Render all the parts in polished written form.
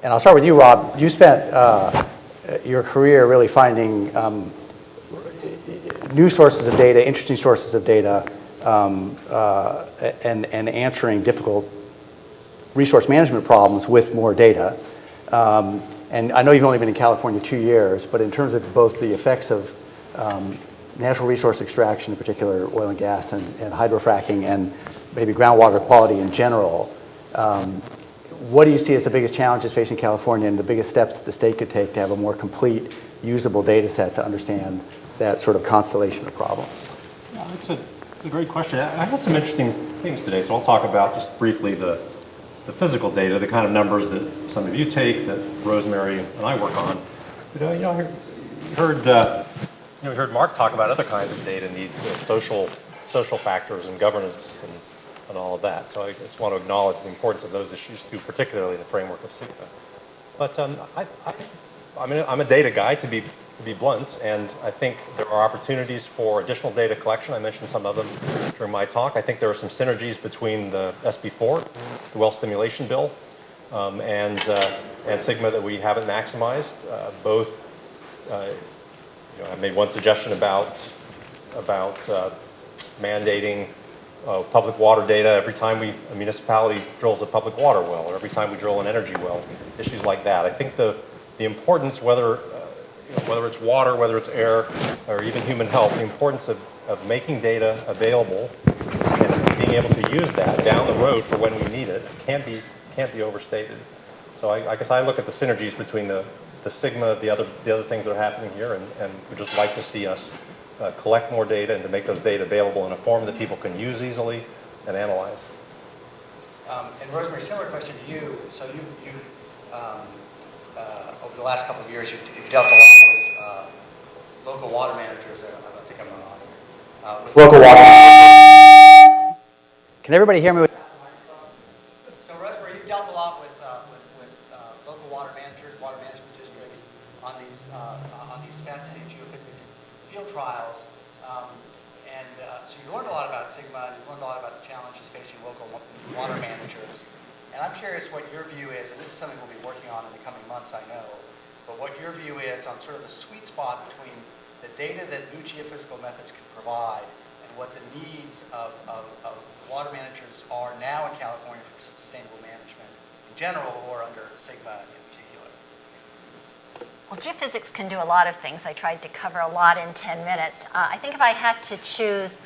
And I'll start with you, Rob. You spent your career really finding new sources of data, interesting sources of data, and answering difficult resource management problems with more data. And I know you've only been in California 2 years, but in terms of both the effects of natural resource extraction, in particular oil and gas and hydrofracking, and maybe groundwater quality in general, what do you see as the biggest challenges facing California and the biggest steps that the state could take to have a more complete, usable data set to understand that sort of constellation of problems? Yeah, it's a great question. I had some interesting things today, so I'll talk about just briefly the physical data, the kind of numbers that some of you take, that Rosemary and I work on. But, you heard Mark talk about other kinds of data needs, social factors and governance and all of that. So I just want to acknowledge the importance of those issues too, particularly in the framework of SIGMA. But I'm a data guy, to be blunt, and I think there are opportunities for additional data collection. I mentioned some of them during my talk. I think there are some synergies between the SB4, the well stimulation bill, and SIGMA that we haven't maximized. I made one suggestion about mandating public water data every time a municipality drills a public water well, or every time we drill an energy well, issues like that. I think the importance, whether it's water, whether it's air, or even human health, the importance of making data available and being able to use that down the road for when we need it can't be overstated. So I guess I look at the synergies between the SIGMA, the other things that are happening here, and would just like to see us collect more data and to make those data available in a form that people can use easily and analyze. And Rosemary, similar question to you. So you over the last couple of years, you've dealt a lot with local water managers. I think I'm on with local water managers. Can everybody hear me? So Rosemary, you've dealt a lot with local water managers, water management districts on these fascinating geophysics field trials, so you learned a lot about SIGMA, and you learned a lot about the challenges facing local water managers. And I'm curious what your view is, and this is something we'll be working on in the coming months, I know, but what your view is on sort of the sweet spot between the data that new geophysical methods can provide and what the needs of water managers are now in California for sustainable management in general, or under SIGMA in particular. Well, geophysics can do a lot of things. I tried to cover a lot in 10 minutes. I think if I had to choose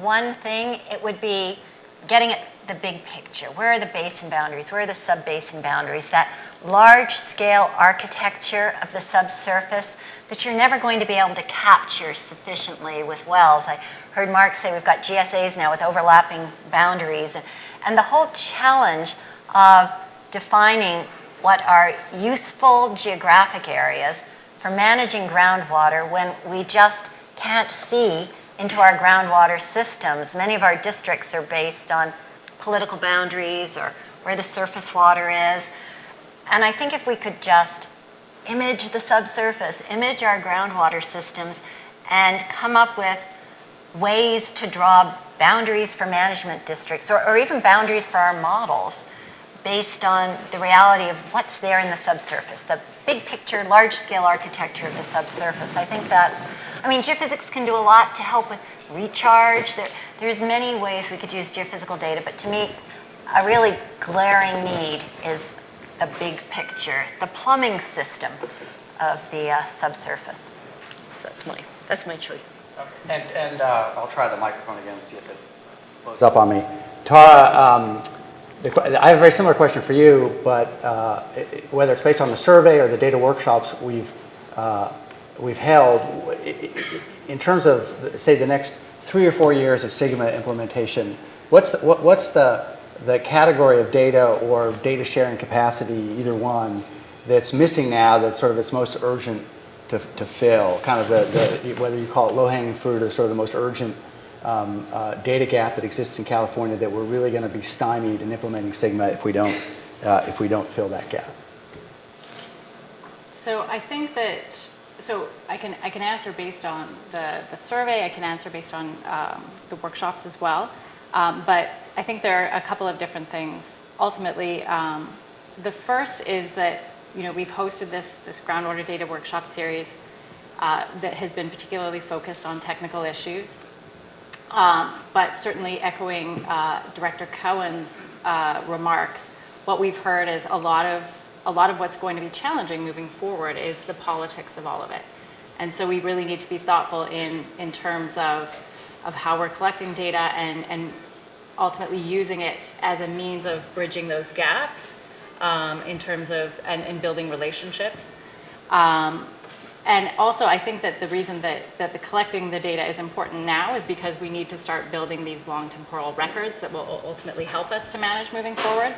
one thing, it would be getting at the big picture. Where are the basin boundaries? Where are the sub-basin boundaries? That large-scale architecture of the subsurface that you're never going to be able to capture sufficiently with wells. I heard Mark say we've got GSAs now with overlapping boundaries. And the whole challenge of defining what are useful geographic areas for managing groundwater when we just can't see into our groundwater systems. Many of our districts are based on political boundaries or where the surface water is. And I think if we could just image the subsurface, image our groundwater systems, and come up with ways to draw boundaries for management districts or even boundaries for our models based on the reality of what's there in the subsurface, the big picture, large-scale architecture of the subsurface. I think geophysics can do a lot to help with recharge. There's many ways we could use geophysical data, but to me, a really glaring need is the big picture, the plumbing system of the subsurface. So that's my choice. Okay. And I'll try the microphone again and see if it blows up on me. Tara, I have a very similar question for you, but whether it's based on the survey or the data workshops we've held, in terms of, say, the next 3 or 4 years of SIGMA implementation, what's the category of data or data sharing capacity, either one, that's missing now that's sort of its most urgent to fill? Kind of the whether you call it low-hanging fruit or sort of the most urgent data gap that exists in California that we're really going to be stymied in implementing SIGMA if we don't fill that gap. So I think that I can answer based on the survey. I can answer based on the workshops as well. But I think there are a couple of different things. Ultimately, the first is that we've hosted this groundwater data workshop series that has been particularly focused on technical issues. But certainly echoing Director Cohen's remarks, what we've heard is a lot of what's going to be challenging moving forward is the politics of all of it. And so we really need to be thoughtful in terms of how we're collecting data and ultimately using it as a means of bridging those gaps in terms of and building relationships. And also, I think that the reason that the collecting the data is important now is because we need to start building these long temporal records that will ultimately help us to manage moving forward.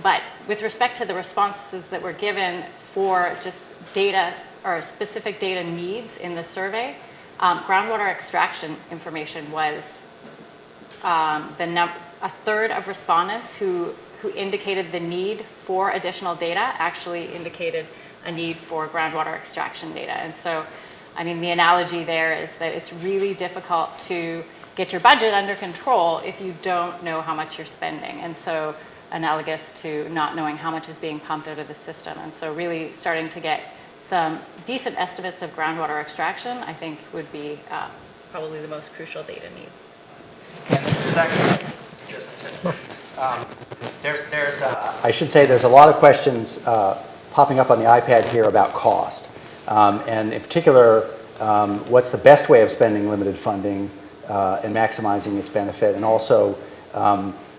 But with respect to the responses that were given for just data or specific data needs in the survey, groundwater extraction information was a third of respondents who indicated the need for additional data actually indicated a need for groundwater extraction data. And so, I mean, the analogy there is that it's really difficult to get your budget under control if you don't know how much you're spending. And so, analogous to not knowing how much is being pumped out of the system. And so really starting to get some decent estimates of groundwater extraction, I think would be probably the most crucial data need. And there's actually, just I should say there's a lot of questions popping up on the iPad here about cost. And in particular, what's the best way of spending limited funding and maximizing its benefit, and also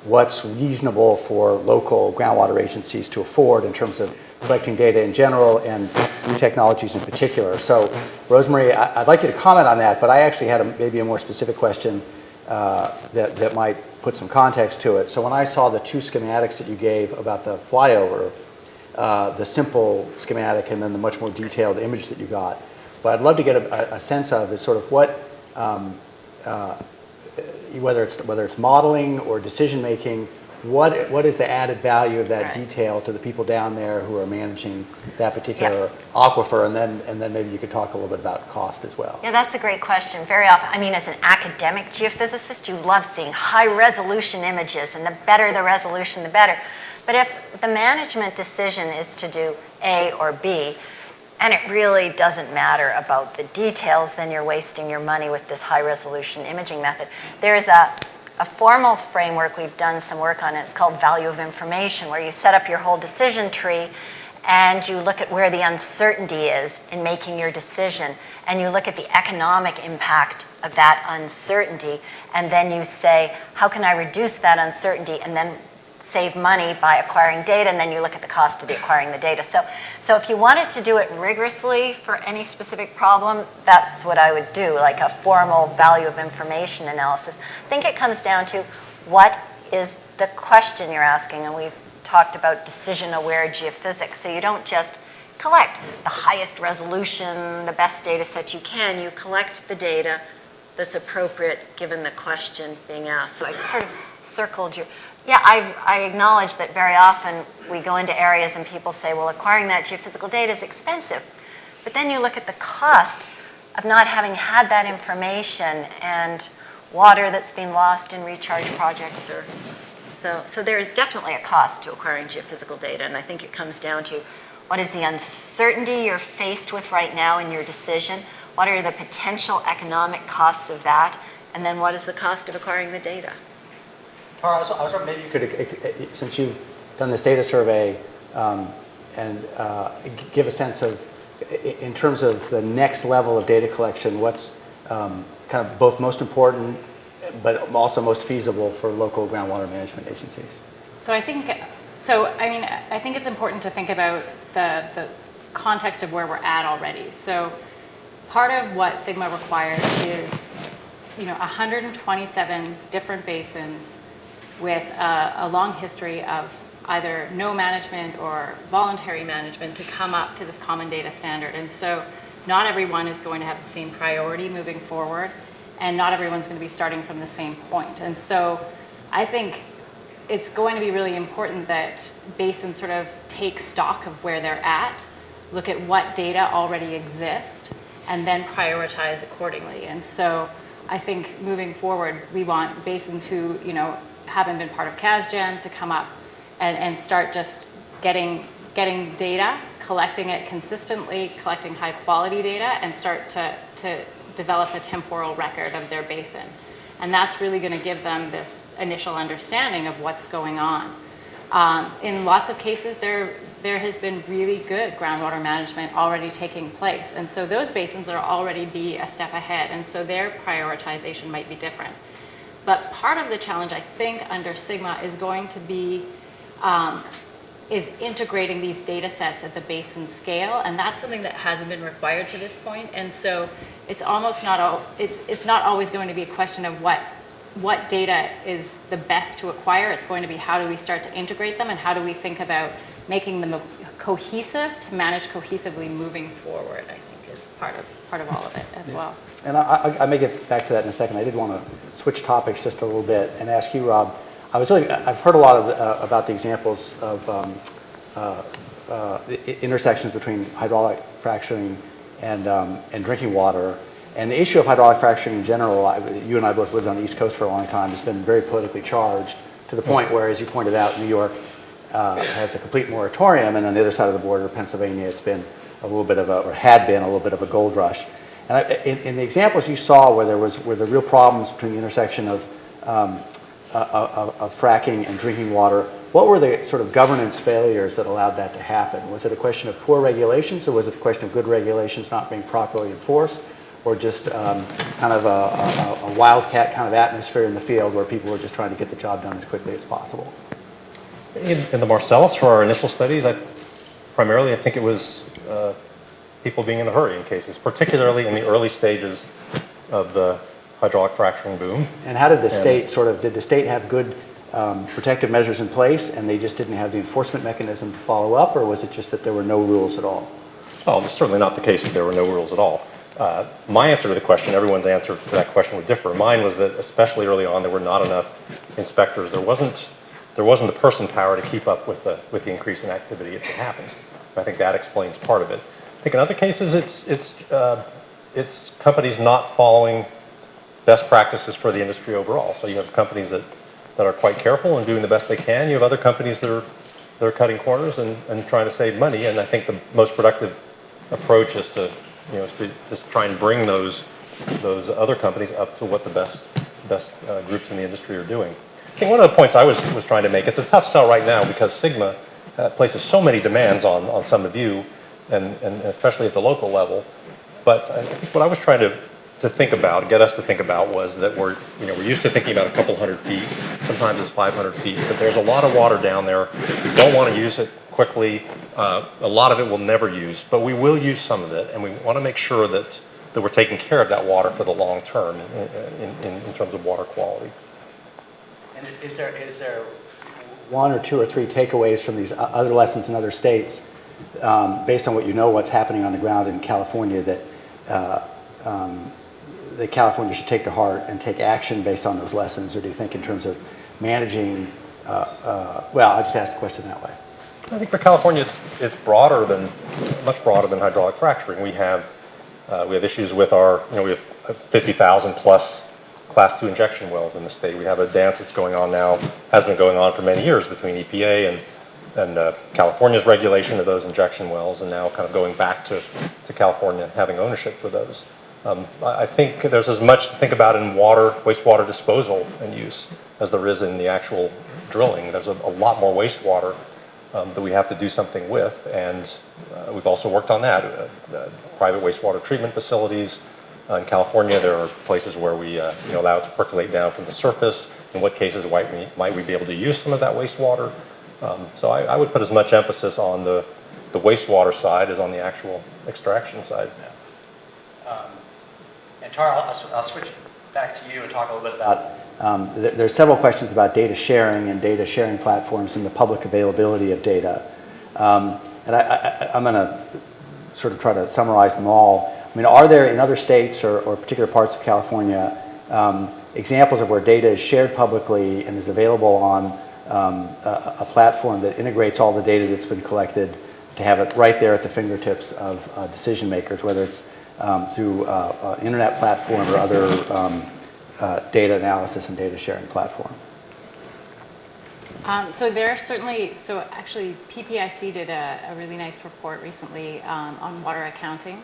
what's reasonable for local groundwater agencies to afford in terms of collecting data in general and new technologies in particular. So, Rosemary, I'd like you to comment on that, but I actually had maybe a more specific question that might put some context to it. So when I saw the two schematics that you gave about the flyover, the simple schematic and then the much more detailed image that you got, what I'd love to get a sense of is sort of what, whether it's modeling or decision making, what is the added value of that detail to the people down there who are managing that particular aquifer, and then maybe you could talk a little bit about cost as well. Yeah, that's a great question. Very often, I mean, as an academic geophysicist, you love seeing high resolution images, and the better the resolution, the better. But if the management decision is to do A or B, and it really doesn't matter about the details, then you're wasting your money with this high resolution imaging method. There's a formal framework we've done some work on. It's called value of information, where you set up your whole decision tree and you look at where the uncertainty is in making your decision, and you look at the economic impact of that uncertainty, and then you say, how can I reduce that uncertainty and then save money by acquiring data, and then you look at the cost of acquiring the data. So if you wanted to do it rigorously for any specific problem, that's what I would do, like a formal value of information analysis. I think it comes down to what is the question you're asking, and we've talked about decision-aware geophysics. So you don't just collect the highest resolution, the best data set you can. You collect the data that's appropriate given the question being asked. So I sort of circled your... Yeah, I acknowledge that very often we go into areas and people say, well, acquiring that geophysical data is expensive. But then you look at the cost of not having had that information and water that's been lost in recharge projects. So there's definitely a cost to acquiring geophysical data, and I think it comes down to what is the uncertainty you're faced with right now in your decision, what are the potential economic costs of that, and then what is the cost of acquiring the data. Tara, I was wondering maybe you could, since you've done this data survey, and give a sense of, in terms of the next level of data collection, what's kind of both most important but also most feasible for local groundwater management agencies? I think it's important to think about the context of where we're at already. So part of what Sigma requires is 127 different basins with a long history of either no management or voluntary management to come up to this common data standard. And so not everyone is going to have the same priority moving forward, and not everyone's going to be starting from the same point. And so I think it's going to be really important that basins sort of take stock of where they're at, look at what data already exist, and then prioritize accordingly. And so I think moving forward, we want basins who, haven't been part of CASGEM to come up and start just getting data collecting it consistently, collecting high quality data, and start to develop a temporal record of their basin. And that's really going to give them this initial understanding of what's going on. In lots of cases, there has been really good groundwater management already taking place. And so those basins are already be a step ahead. And so their prioritization might be different. But part of the challenge, I think, under Sigma is going to be is integrating these data sets at the basin scale. And that's something that hasn't been required to this point. And so it's almost not, it's not always going to be a question of what data is the best to acquire. It's going to be how do we start to integrate them and how do we think about making them cohesive to manage cohesively moving forward, I think is part of all of it as well. And I may get back to that in a second. I did want to switch topics just a little bit and ask you, Rob, I've heard a lot of about the examples of intersections between hydraulic fracturing and drinking water. And the issue of hydraulic fracturing in general, you and I both lived on the East Coast for a long time, has been very politically charged to the point where, as you pointed out, New York has a complete moratorium, and on the other side of the border, Pennsylvania, it's been a little bit of or had been a little bit of a gold rush. And in the examples you saw where were the real problems between the intersection of fracking and drinking water, what were the sort of governance failures that allowed that to happen? Was it a question of poor regulations, or was it a question of good regulations not being properly enforced, or just kind of a wildcat kind of atmosphere in the field where people were just trying to get the job done as quickly as possible? In the Marcellus, for our initial studies, primarily I think it was people being in a hurry in cases, particularly in the early stages of the hydraulic fracturing boom. And how did the state did the state have good protective measures in place and they just didn't have the enforcement mechanism to follow up, or was it just that there were no rules at all? Well, it's certainly not the case that there were no rules at all. My answer to the question, everyone's answer to that question would differ. Mine was that especially early on, there were not enough inspectors. There wasn't the person power to keep up with the increase in activity that happened. I think that explains part of it. I think in other cases, it's companies not following best practices for the industry overall. So you have companies that are quite careful and doing the best they can. You have other companies that are cutting corners and trying to save money. And I think the most productive approach is to just try and bring those other companies up to what the best groups in the industry are doing. I think one of the points I was trying to make, it's a tough sell right now because Sigma places so many demands on some of you, and especially at the local level. But I think what I was trying to think about, get us to think about, was that we're used to thinking about a couple hundred feet. Sometimes it's 500 feet, but there's a lot of water down there. We don't want to use it quickly. A lot of it we'll never use, but we will use some of it, and we want to make sure that we're taking care of that water for the long term in terms of water quality. And is there one or two or three takeaways from these other lessons in other states, based on what you know what's happening on the ground in California, that California should take to heart and take action based on those lessons? Or do you think in terms of managing, well, I'll just ask the question that way. I think for California, it's much broader than hydraulic fracturing. We have issues with we have 50,000 plus Class 2 injection wells in the state. We have a dance that's going on now, has been going on for many years between EPA and California's regulation of those injection wells, and now kind of going back to California having ownership for those. I think there's as much to think about in wastewater disposal and use as there is in the actual drilling. There's a lot more wastewater that we have to do something with, and we've also worked on that. Private wastewater treatment facilities. In California, there are places where we allow it to percolate down from the surface. In what cases might we be able to use some of that wastewater? So I would put as much emphasis on the wastewater side as on the actual extraction side. Yeah. And Tara, I'll switch back to you and talk a little bit about. There's several questions about data sharing and data sharing platforms and the public availability of data. And I'm going to sort of try to summarize them all. I mean, are there in other states or particular parts of California examples of where data is shared publicly and is available on a platform that integrates all the data that's been collected to have it right there at the fingertips of decision makers, whether it's through internet platform or other data analysis and data sharing platform? So there are certainly, so actually PPIC did a really nice report recently on water accounting.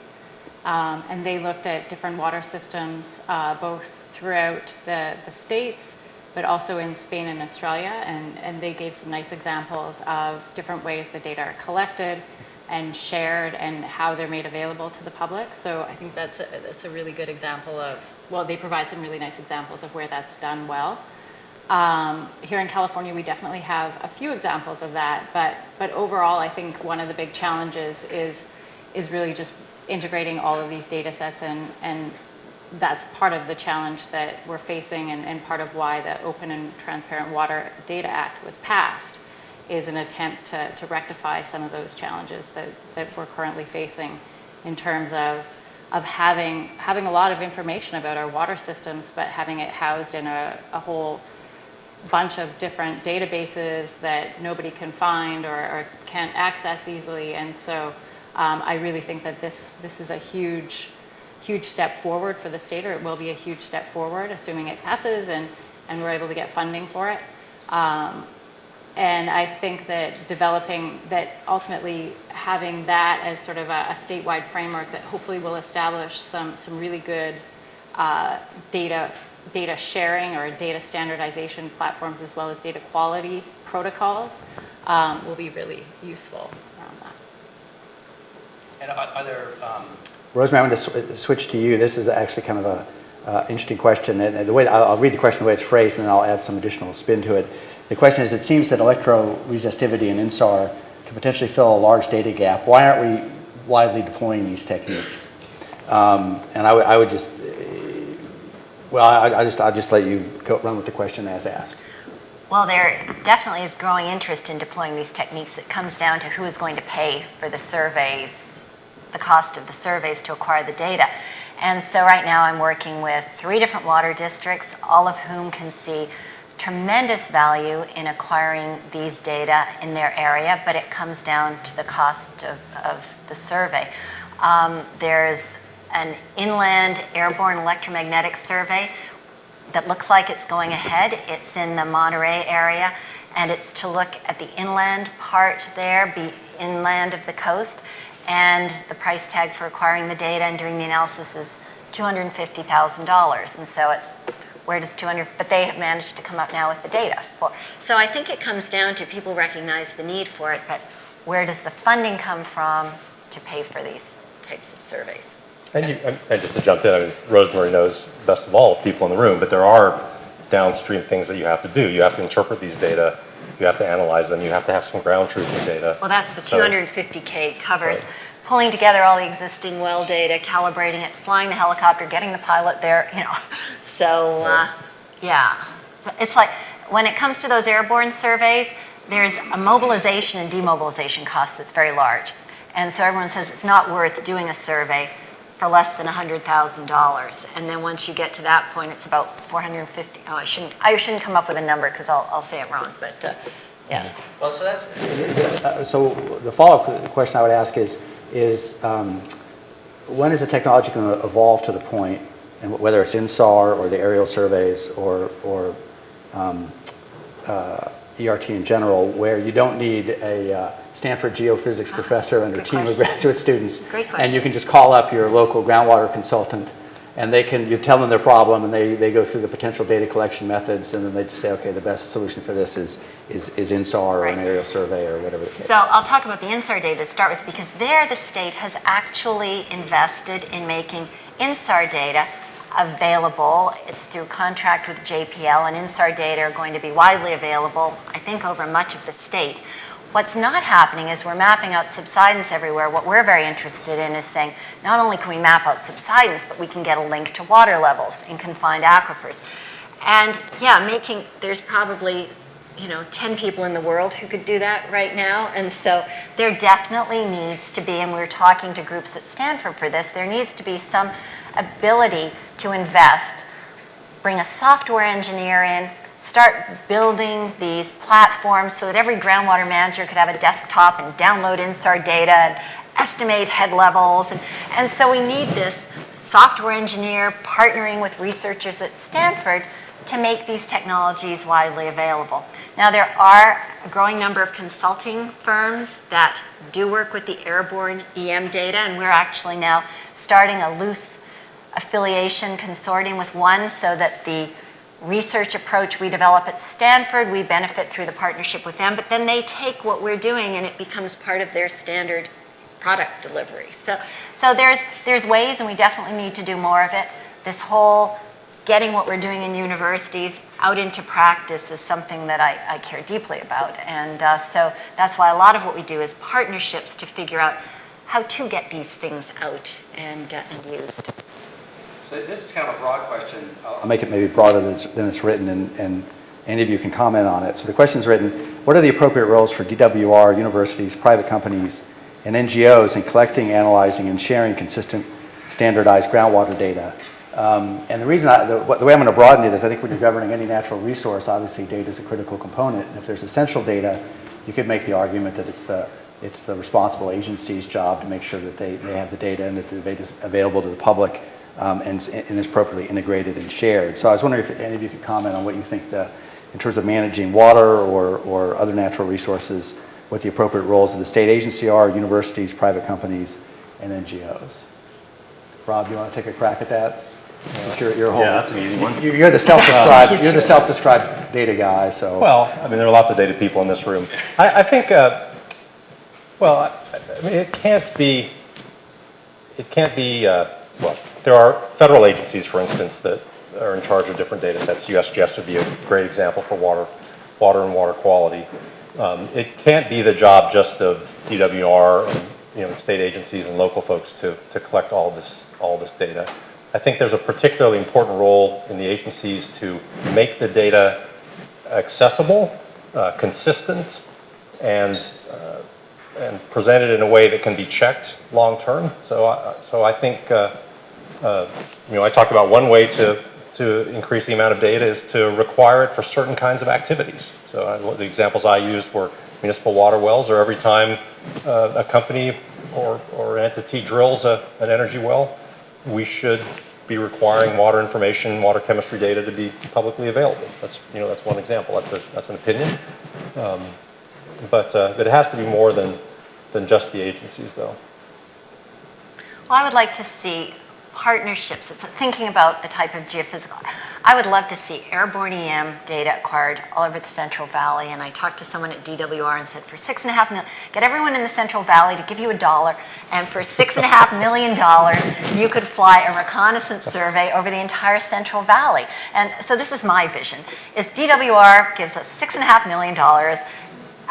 And they looked at different water systems, both throughout the States, but also in Spain and Australia. And they gave some nice examples of different ways the data are collected and shared and how they're made available to the public. So I think that's a really good example of, well, they provide some really nice examples of where that's done well. Here in California, we definitely have a few examples of that, but overall, I think one of the big challenges is really just integrating all of these data sets, and that's part of the challenge that we're facing, and part of why the Open and Transparent Water Data Act was passed, is an attempt to rectify some of those challenges that we're currently facing in terms of having a lot of information about our water systems, but having it housed in a whole bunch of different databases that nobody can find or can't access easily. And so I really think that this is a huge step forward for the state, or it will be a huge step forward, assuming it passes and we're able to get funding for it. And I think that ultimately having that as sort of a statewide framework that hopefully will establish some really good data sharing or data standardization platforms, as well as data quality protocols, will be really useful around that. And are there... Rosemary, I'm going to switch to you. This is actually kind of a interesting question. And the way I'll read the question the way it's phrased, and then I'll add some additional spin to it. The question is, it seems that electroresistivity and INSAR can potentially fill a large data gap. Why aren't we widely deploying these techniques? And I would just, well, I'll just let you run with the question as asked. Well, there definitely is growing interest in deploying these techniques. It comes down to who is going to pay for the surveys, the cost of the surveys to acquire the data. And so right now I'm working with 3 different water districts, all of whom can see tremendous value in acquiring these data in their area, but it comes down to the cost of the survey. There's an inland airborne electromagnetic survey that looks like it's going ahead. It's in the Monterey area, and it's to look at the inland part there, inland of the coast, and the price tag for acquiring the data and doing the analysis is $250,000. And so it's, where does but they have managed to come up now with the data. So I think it comes down to people recognize the need for it, but where does the funding come from to pay for these types of surveys? And just to jump in, I mean, Rosemary knows best of all people in the room, but there are downstream things that you have to do. You have to interpret these data, you have to analyze them, you have to have some ground truthing data. Well, that's the 250K covers. Right. Pulling together all the existing well data, calibrating it, flying the helicopter, getting the pilot there, you know. So, yeah. It's like, when it comes to those airborne surveys, there's a mobilization and demobilization cost that's very large. And so everyone says it's not worth doing a survey for less than $100,000. And then once you get to that point, it's about 450. Oh, I shouldn't come up with a number because I'll say it wrong, but yeah. Well, so that's... So the follow-up question I would ask is when is the technology going to evolve to the point, and whether it's INSAR or the aerial surveys or ERT in general, where you don't need a Stanford geophysics professor and a team of graduate students, and you can just call up your local groundwater consultant, and you tell them their problem, and they go through the potential data collection methods, and then they just say, okay, the best solution for this is INSAR or an aerial survey or whatever the case. So I'll talk about the INSAR data to start with, because there the state has actually invested in making INSAR data available. It's through contract with JPL, and INSAR data are going to be widely available, I think, over much of the state. What's not happening is we're mapping out subsidence everywhere. What we're very interested in is saying, not only can we map out subsidence, but we can get a link to water levels in confined aquifers. And yeah, there's probably 10 people in the world who could do that right now. And so there definitely needs to be, and we're talking to groups at Stanford for this, there needs to be some ability to invest, bring a software engineer in, start building these platforms so that every groundwater manager could have a desktop and download INSAR data and estimate head levels. And so we need this software engineer partnering with researchers at Stanford to make these technologies widely available. Now, there are a growing number of consulting firms that do work with the airborne EM data, and we're actually now starting a loose affiliation consortium with one so that the research approach we develop at Stanford, we benefit through the partnership with them, but then they take what we're doing and it becomes part of their standard product delivery. So there's ways, and we definitely need to do more of it. This whole getting what we're doing in universities out into practice is something that I care deeply about. And so that's why a lot of what we do is partnerships to figure out how to get these things out and used. So this is kind of a broad question. I'll make it maybe broader than it's written, and any of you can comment on it. So the question is written: what are the appropriate roles for DWR, universities, private companies, and NGOs in collecting, analyzing, and sharing consistent, standardized groundwater data? And the reason, the way I'm going to broaden it is I think when you're governing any natural resource, obviously data is a critical component. And if there's essential data, you could make the argument that it's the responsible agency's job to make sure that they have the data and that the data is available to the public and is appropriately integrated and shared. So I was wondering if any of you could comment on what you think in terms of managing water or other natural resources, what the appropriate roles of the state agency are, universities, private companies, and NGOs. Rob, you want to take a crack at that? Since you're Yeah, that's an easy one. You're the self-described data guy, so. Well, I mean, there are lots of data people in this room. I think, well, I mean, it can't be, well, there are federal agencies, for instance, that are in charge of different data sets. USGS would be a great example for water and water quality. It can't be the job just of DWR and state agencies and local folks to collect all this data. I think there's a particularly important role in the agencies to make the data accessible, consistent, and presented in a way that can be checked long term. So I think I talked about one way to increase the amount of data is to require it for certain kinds of activities. So the examples I used were municipal water wells, or every time a company or an entity drills an energy well, we should be requiring water information, water chemistry data to be publicly available. That's one example. That's an opinion, but it has to be more than just the agencies, though. Well, I would like to see partnerships. It's thinking about the type of geophysical. I would love to see airborne EM data acquired all over the Central Valley. And I talked to someone at DWR and said, for $6.5 million, get everyone in the Central Valley to give you $1, and for $6.5 million, you could fly a reconnaissance survey over the entire Central Valley. And so this is my vision: is DWR gives us $6.5 million.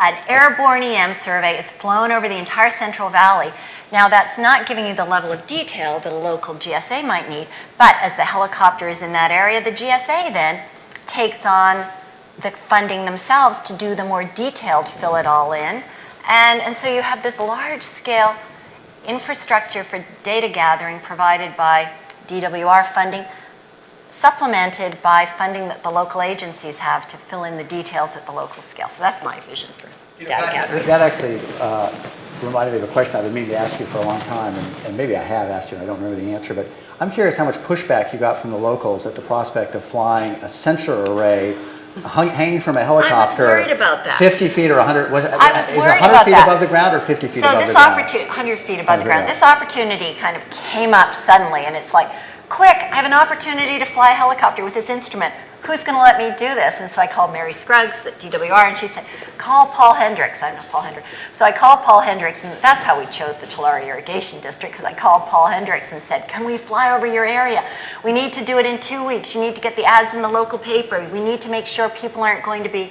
An airborne EM survey is flown over the entire Central Valley. Now, that's not giving you the level of detail that a local GSA might need, but as the helicopter is in that area, the GSA then takes on the funding themselves to do the more detailed fill it all in. And so you have this large-scale infrastructure for data gathering provided by DWR funding, supplemented by funding that the local agencies have to fill in the details at the local scale. So that's my vision for data gathering. That actually reminded me of a question I've been meaning to ask you for a long time, and maybe I have asked you and I don't remember the answer, but I'm curious how much pushback you got from the locals at the prospect of flying a sensor array hanging from a helicopter. I was worried about that. 50 feet or 100, is it 100 about feet that. above the ground or 50 feet So above the this ground? opportunity, 100 feet above the ground, this opportunity kind of came up suddenly, and it's like, quick, I have an opportunity to fly a helicopter with this instrument. Who's going to let me do this? And so I called Mary Scruggs at DWR, and she said, call Paul Hendricks. I know Paul Hendricks. So I called Paul Hendricks, and that's how we chose the Tulare Irrigation District, because I called Paul Hendricks and said, can we fly over your area? We need to do it in 2 weeks. You need to get the ads in the local paper. We need to make sure people aren't going to be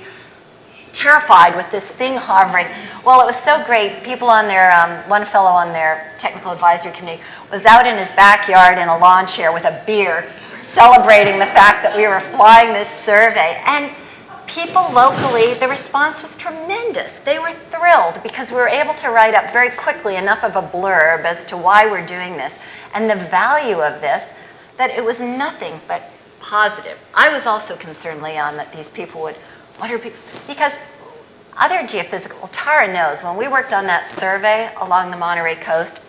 terrified with this thing hovering. Well, it was so great. People on their, one fellow on their technical advisory committee was out in his backyard in a lawn chair with a beer, celebrating the fact that we were flying this survey. And people locally, the response was tremendous. They were thrilled because we were able to write up very quickly enough of a blurb as to why we're doing this and the value of this, that it was nothing but positive. I was also concerned, Leon, that these people would, what are people, because other geophysical, well, Tara knows, when we worked on that survey along the Monterey coast,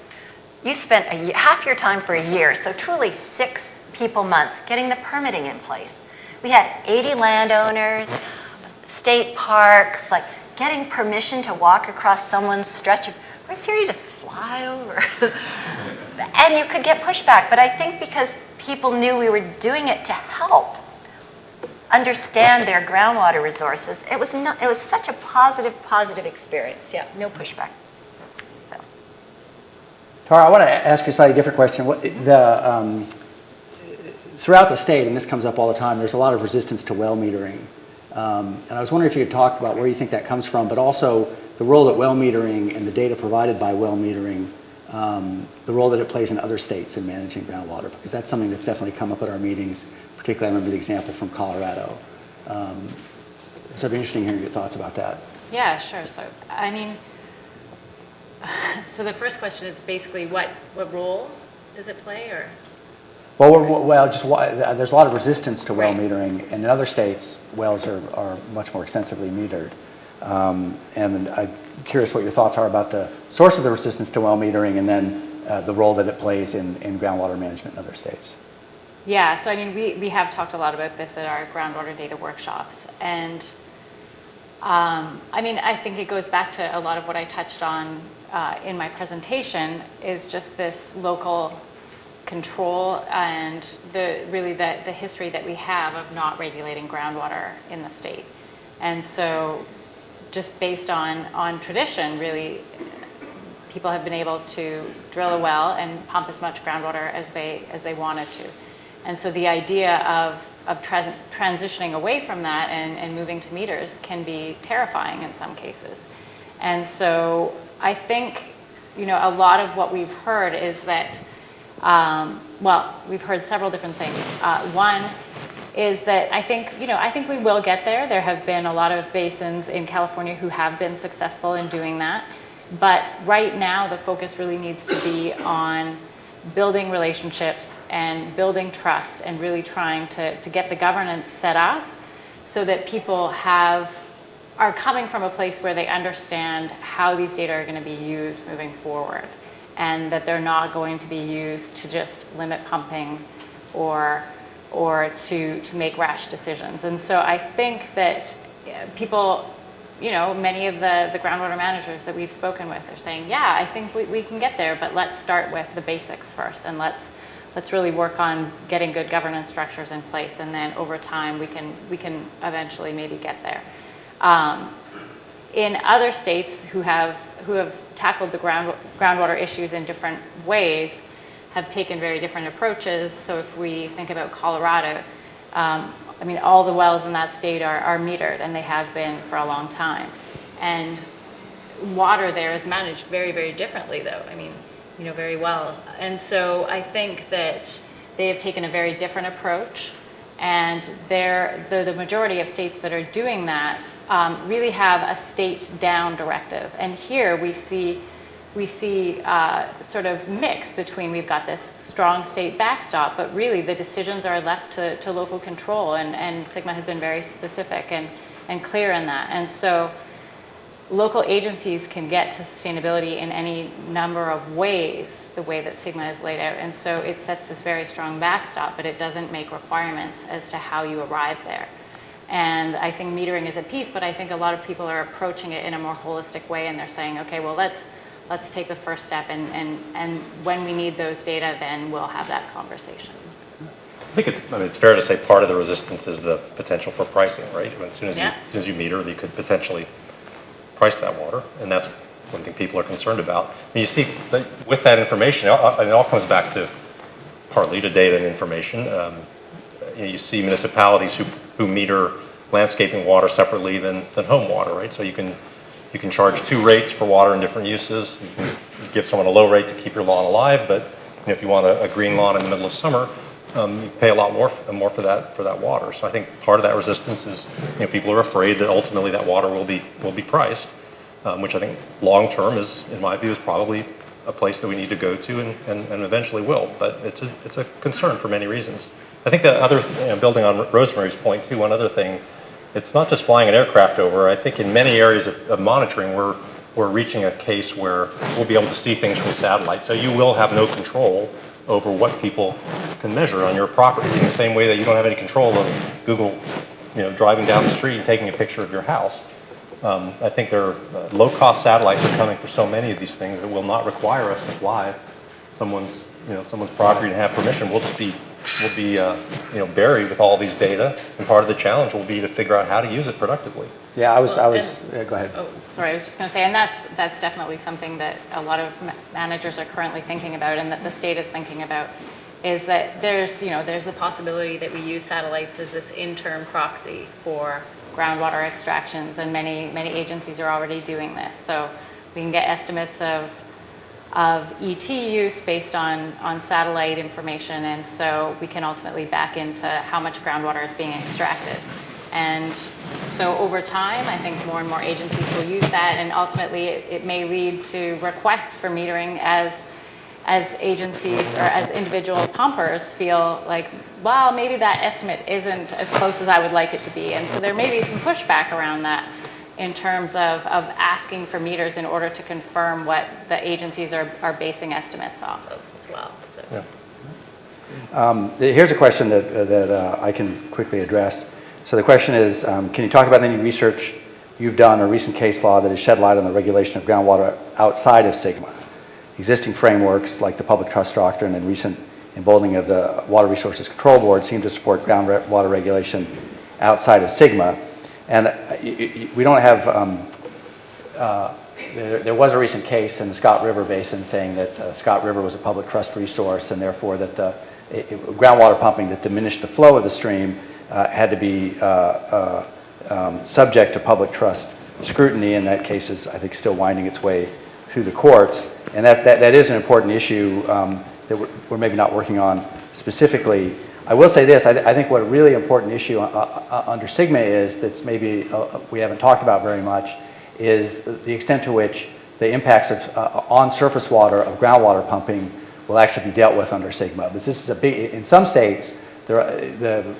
you spent half your time for a year, so truly 6 people months getting the permitting in place. We had 80 landowners, state parks, like getting permission to walk across someone's stretch of, whereas here you just fly over. And you could get pushback, but I think because people knew we were doing it to help understand their groundwater resources, it was such a positive experience. Yeah, no pushback. So. Tara, I want to ask you a slightly different question. Throughout the state, and this comes up all the time, there's a lot of resistance to well metering. And I was wondering if you could talk about where you think that comes from, but also the role that well metering and the data provided by well metering, the role that it plays in other states in managing groundwater, because that's something that's definitely come up at our meetings. Particularly, I remember the example from Colorado. So it'd be interesting hearing your thoughts about that. Yeah, sure. So, I mean, so the first question is basically what role does it play, or? There's a lot of resistance to well Right. metering, and in other states, wells are much more extensively metered. And I'm curious what your thoughts are about the source of the resistance to well metering, and then the role that it plays in groundwater management in other states. Yeah, so I mean, we have talked a lot about this at our groundwater data workshops. And I mean, I think it goes back to a lot of what I touched on in my presentation, is just this local control and the history that we have of not regulating groundwater in the state. And so just based on tradition, really, people have been able to drill a well and pump as much groundwater as they wanted to. And so the idea of transitioning away from that and moving to meters can be terrifying in some cases. And so I think, you know, a lot of what we've heard is that, we've heard several different things. One is that I think we will get there. There have been a lot of basins in California who have been successful in doing that. But right now, the focus really needs to be on building relationships and building trust and really trying to get the governance set up so that people are coming from a place where they understand how these data are going to be used moving forward, and that they're not going to be used to just limit pumping or to make rash decisions. And so I think that people, you know, many of the groundwater managers that we've spoken with are saying, yeah, I think we can get there, but let's start with the basics first, and let's really work on getting good governance structures in place, and then over time we can eventually maybe get there. In other states who have tackled the groundwater issues in different ways, have taken very different approaches. So if we think about Colorado, I mean, all the wells in that state are metered, and they have been for a long time. And water there is managed very, very differently, though. I mean, you know, very well. And so I think that they have taken a very different approach, and the majority of states that are doing that really have a state-down directive. And here we see sort of mix between, we've got this strong state backstop, but really the decisions are left to local control, and Sigma has been very specific and clear in that. And so local agencies can get to sustainability in any number of ways, the way that Sigma is laid out. And so it sets this very strong backstop, but it doesn't make requirements as to how you arrive there. And I think metering is a piece, but I think a lot of people are approaching it in a more holistic way, and they're saying, okay, well, let's take the first step, and when we need those data, then we'll have that conversation. I think it's fair to say part of the resistance is the potential for pricing, right? As soon as you meter, you could potentially price that water, and that's one thing people are concerned about. I mean, you see, with that information, it all comes back to partly to data and information. You see municipalities who meter landscaping water separately than home water, right? So you can charge 2 rates for water in different uses. You can give someone a low rate to keep your lawn alive, but if you want a green lawn in the middle of summer, you pay a lot more for that water. So I think part of that resistance is, people are afraid that ultimately that water will be priced, which I think long term is, in my view, is probably a place that we need to go to and eventually will. But it's a concern for many reasons. I think the other, building on Rosemary's point too, one other thing, it's not just flying an aircraft over. I think in many areas of monitoring, we're reaching a case where we'll be able to see things from satellite. So you will have no control over what people can measure on your property, in the same way that you don't have any control of Google, driving down the street and taking a picture of your house. I think there are low-cost satellites are coming for so many of these things that will not require us to fly someone's property and have permission. We'll be buried with all these data, and part of the challenge will be to figure out how to use it productively. Yeah, go ahead. Oh, sorry, I was just going to say, and that's definitely something that a lot of managers are currently thinking about, and that the state is thinking about, is that there's the possibility that we use satellites as this interim proxy for groundwater extractions, and many agencies are already doing this. So we can get estimates of ET use based on satellite information, and so we can ultimately back into how much groundwater is being extracted. And so over time, I think more and more agencies will use that, and ultimately it may lead to requests for metering as agencies or as individual pumpers feel like, well, maybe that estimate isn't as close as I would like it to be. And so there may be some pushback around that in terms of asking for meters in order to confirm what the agencies are basing estimates off of as well. So. Yeah. Here's a question that I can quickly address. So the question is, can you talk about any research you've done or recent case law that has shed light on the regulation of groundwater outside of SGMA? Existing frameworks like the Public Trust Doctrine and recent emboldening of the Water Resources Control Board seem to support groundwater regulation outside of SGMA. And we don't have, there was a recent case in the Scott River Basin saying that Scott River was a public trust resource, and therefore that groundwater pumping that diminished the flow of the stream had to be subject to public trust scrutiny, and that case is, I think, still winding its way through the courts. And that is an important issue that we're maybe not working on specifically. I will say this, I think what a really important issue under SGMA is, that's maybe we haven't talked about very much, is the extent to which the impacts of on surface water of groundwater pumping will actually be dealt with under SGMA. But this is a big, in some states, the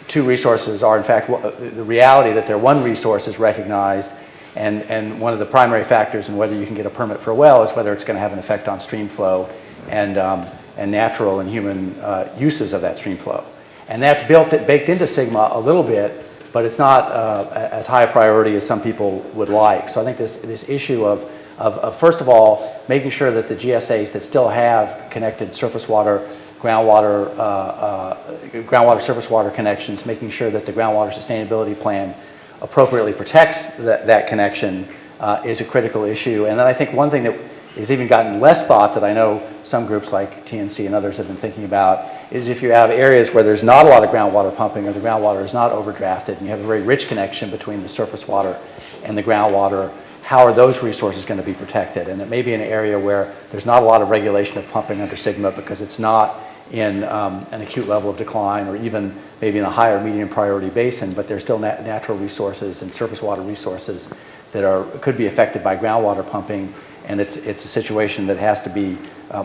two resources are in fact, the reality that their one resource is recognized, and one of the primary factors in whether you can get a permit for a well is whether it's going to have an effect on stream flow and natural and human uses of that stream flow. And that's baked into SGMA a little bit, but it's not as high a priority as some people would like. So I think this issue of first of all, making sure that the GSAs that still have connected surface water, groundwater surface water connections, making sure that the groundwater sustainability plan appropriately protects that connection is a critical issue. And then I think one thing that has even gotten less thought that I know some groups like TNC and others have been thinking about is if you have areas where there's not a lot of groundwater pumping or the groundwater is not overdrafted and you have a very rich connection between the surface water and the groundwater, how are those resources going to be protected? And it may be an area where there's not a lot of regulation of pumping under SGMA because it's not in an acute level of decline or even maybe in a higher medium priority basin, but there's still natural resources and surface water resources that could be affected by groundwater pumping, and it's a situation that has to be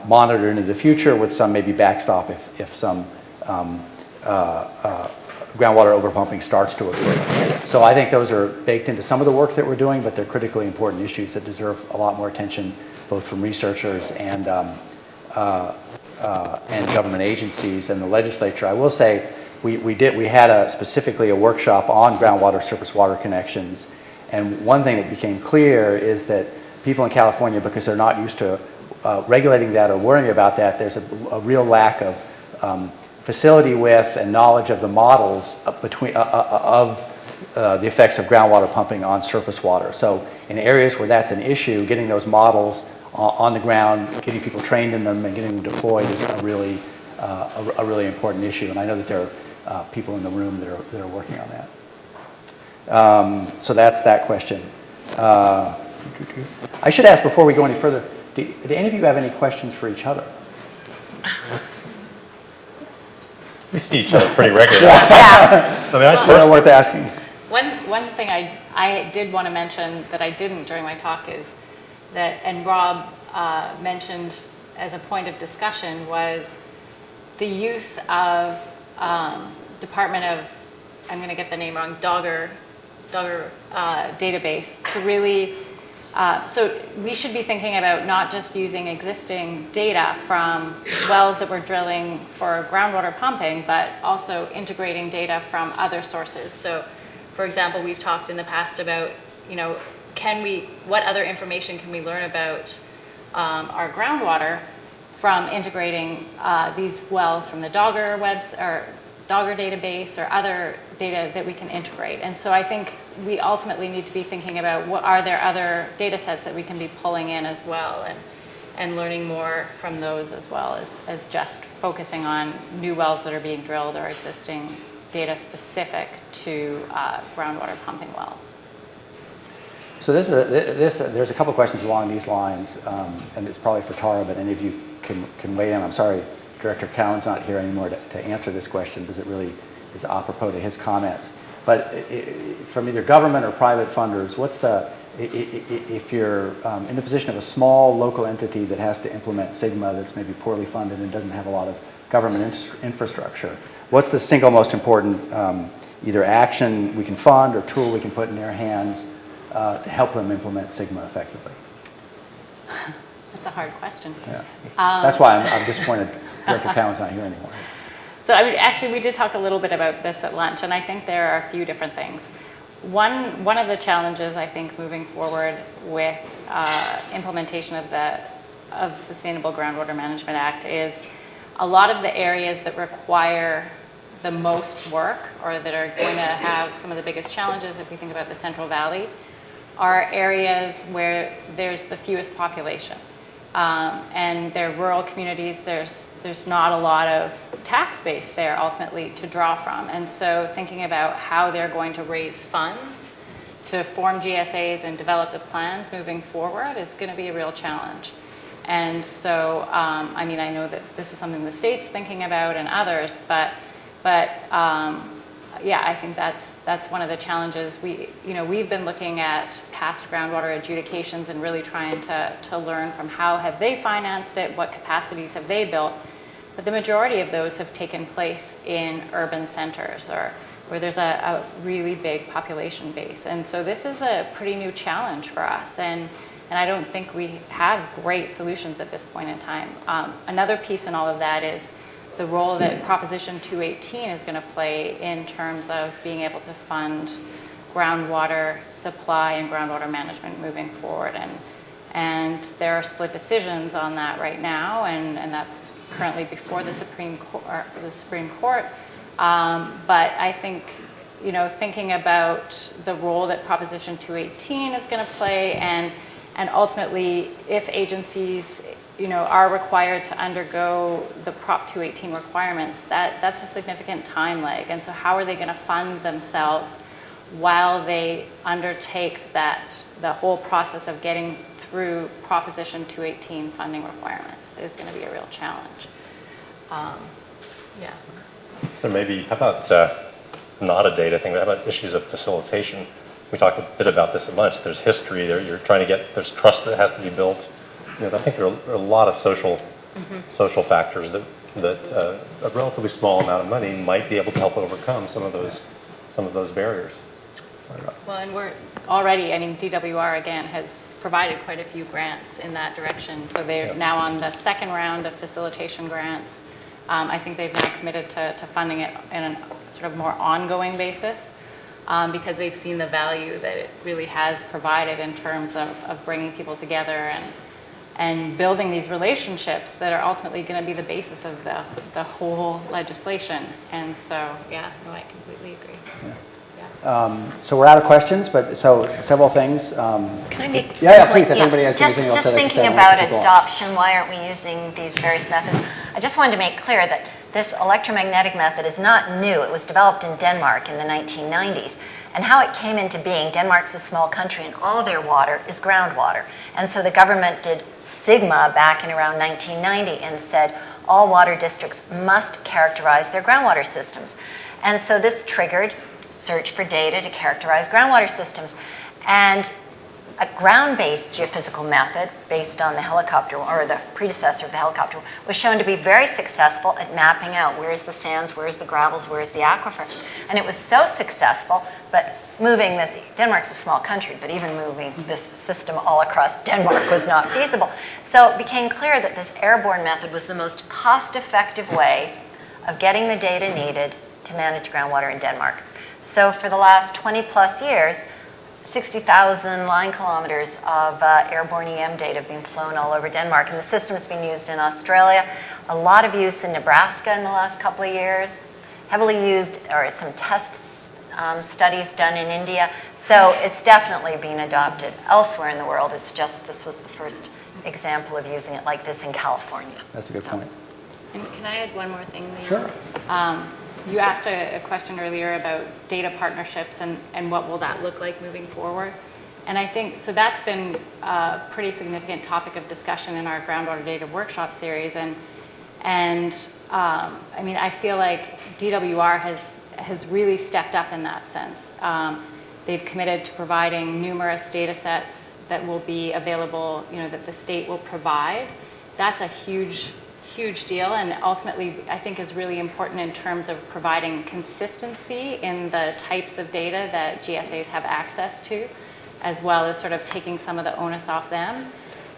monitored into the future with some maybe backstop if some groundwater overpumping starts to occur. So I think those are baked into some of the work that we're doing, but they're critically important issues that deserve a lot more attention both from researchers and government agencies and the legislature. I will say we had specifically a workshop on groundwater surface water connections, and one thing that became clear is that people in California, because they're not used to regulating that or worrying about that, there's a real lack of facility with and knowledge of the models of the effects of groundwater pumping on surface water. So in areas where that's an issue, getting those models on the ground, getting people trained in them and getting them deployed is a really important issue. And I know that there are people in the room that are working on that. So that's that question. I should ask before we go any further, do any of you have any questions for each other? We see each other pretty regularly. Yeah. Well, worth asking. One thing I did want to mention that I didn't during my talk is that, and Rob mentioned as a point of discussion, was the use of Department of, I'm going to get the name wrong, Dogger database to really So we should be thinking about not just using existing data from wells that we're drilling for groundwater pumping, but also integrating data from other sources. So, for example, we've talked in the past about, what other information can we learn about our groundwater from integrating these wells from the Dogger database or other data that we can integrate. And so I think we ultimately need to be thinking about are there other data sets that we can be pulling in as well, and learning more from those as well as just focusing on new wells that are being drilled or existing data specific to groundwater pumping wells. So there's a couple questions along these lines, and it's probably for Tara, but any of you can weigh in. I'm sorry Director Cowan's not here anymore to answer this question because it really is apropos to his comments. But from either government or private funders, if you're in the position of a small local entity that has to implement Sigma that's maybe poorly funded and doesn't have a lot of government infrastructure, what's the single most important either action we can fund or tool we can put in their hands to help them implement Sigma effectively? That's a hard question. Yeah. That's why I'm disappointed Director Cowan's not here anymore. So actually, we did talk a little bit about this at lunch, and I think there are a few different things. One of the challenges I think moving forward with implementation of the Sustainable Groundwater Management Act is a lot of the areas that require the most work, or that are going to have some of the biggest challenges, if we think about the Central Valley, are areas where there's the fewest population. And they're rural communities, there's not a lot of tax base there ultimately to draw from. And so thinking about how they're going to raise funds to form GSAs and develop the plans moving forward is going to be a real challenge. And so, I know that this is something the state's thinking about and others, but yeah, I think that's one of the challenges. We've been looking at past groundwater adjudications and really trying to learn from how have they financed it, what capacities have they built. But the majority of those have taken place in urban centers or where there's a really big population base. And so this is a pretty new challenge for us. And I don't think we have great solutions at this point in time. Another piece in all of that is the role that Proposition 218 is going to play in terms of being able to fund groundwater supply and groundwater management moving forward. And there are split decisions on that right now, and that's currently before the Supreme Court. But I think, thinking about the role that Proposition 218 is going to play, and ultimately if agencies are required to undergo the Prop 218 requirements, that's a significant time lag. And so how are they going to fund themselves while they undertake the whole process of getting through Proposition 218 funding requirements is going to be a real challenge. Yeah. So maybe, how about not a data thing, but how about issues of facilitation? We talked a bit about this at lunch. There's history there. You're trying to there's trust that has to be built. I think there are a lot of social factors that a relatively small amount of money might be able to help overcome some of those barriers. Well, and we're already, DWR again has provided quite a few grants in that direction. So they're now on the second round of facilitation grants. I think they've now committed to funding it in a sort of more ongoing basis because they've seen the value that it really has provided in terms of bringing people together and building these relationships that are ultimately going to be the basis of the whole legislation. And so, yeah, no, I completely agree. So we're out of questions, but several things. Can I make Yeah, please, if anybody has anything else just that I can thinking say, about we'll adoption, why aren't we using these various methods? I just wanted to make clear that this electromagnetic method is not new. It was developed in Denmark in the 1990s. And how it came into being, Denmark's a small country and all their water is groundwater. And so the government did Sigma back in around 1990 and said all water districts must characterize their groundwater systems. And so this triggered search for data to characterize groundwater systems. And a ground-based geophysical method based on the helicopter, or the predecessor of the helicopter, was shown to be very successful at mapping out where's the sands, where's the gravels, where's the aquifer. And it was so successful, but moving this, Denmark's a small country, but even moving this system all across Denmark was not feasible. So it became clear that this airborne method was the most cost-effective way of getting the data needed to manage groundwater in Denmark. So for the last 20 plus years, 60,000 line kilometers of airborne EM data have been flown all over Denmark, and the system has been used in Australia, a lot of use in Nebraska in the last couple of years, heavily used, or some test studies done in India, so it's definitely being adopted elsewhere in the world. It's just this was the first example of using it like this in California. That's a good point. And can I add one more thing, Lee? Sure. You asked a question earlier about data partnerships and what will that look like moving forward. And I think, so that's been a pretty significant topic of discussion in our groundwater data workshop series. And I mean, I feel like DWR has really stepped up in that sense. They've committed to providing numerous data sets that will be available, that the state will provide. That's a huge deal, and ultimately I think is really important in terms of providing consistency in the types of data that GSAs have access to, as well as sort of taking some of the onus off them.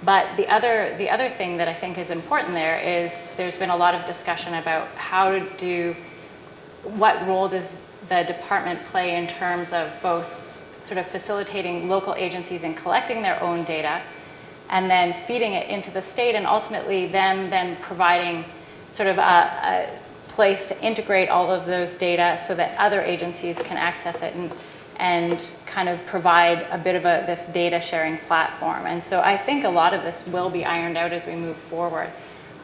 But the other thing that I think is important there is there's been a lot of discussion about what role does the department play in terms of both sort of facilitating local agencies in collecting their own data and then feeding it into the state, and ultimately them then providing sort of a place to integrate all of those data so that other agencies can access it and kind of provide a bit of this data sharing platform. And so I think a lot of this will be ironed out as we move forward.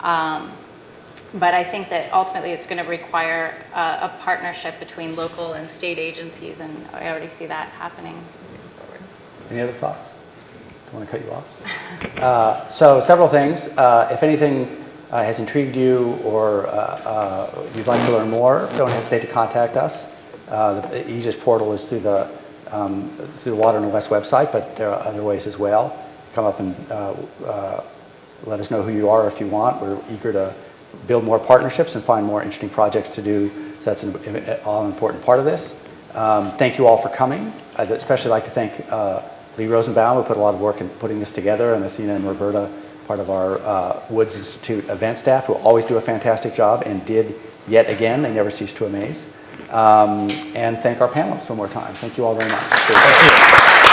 But I think that ultimately it's going to require a partnership between local and state agencies, and I already see that happening moving forward. Any other thoughts? Don't want to cut you off. So several things. If anything has intrigued you or you'd like to learn more, don't hesitate to contact us. The easiest portal is through the Water in the West website, but there are other ways as well. Come up and let us know who you are if you want. We're eager to build more partnerships and find more interesting projects to do, so that's an all-important part of this. Thank you all for coming. I'd especially like to thank Lee Rosenbaum, who put a lot of work in putting this together, and Athena and Roberta, part of our Woods Institute event staff, who always do a fantastic job and did yet again. They never cease to amaze. And thank our panelists one more time. Thank you all very much. Thank you.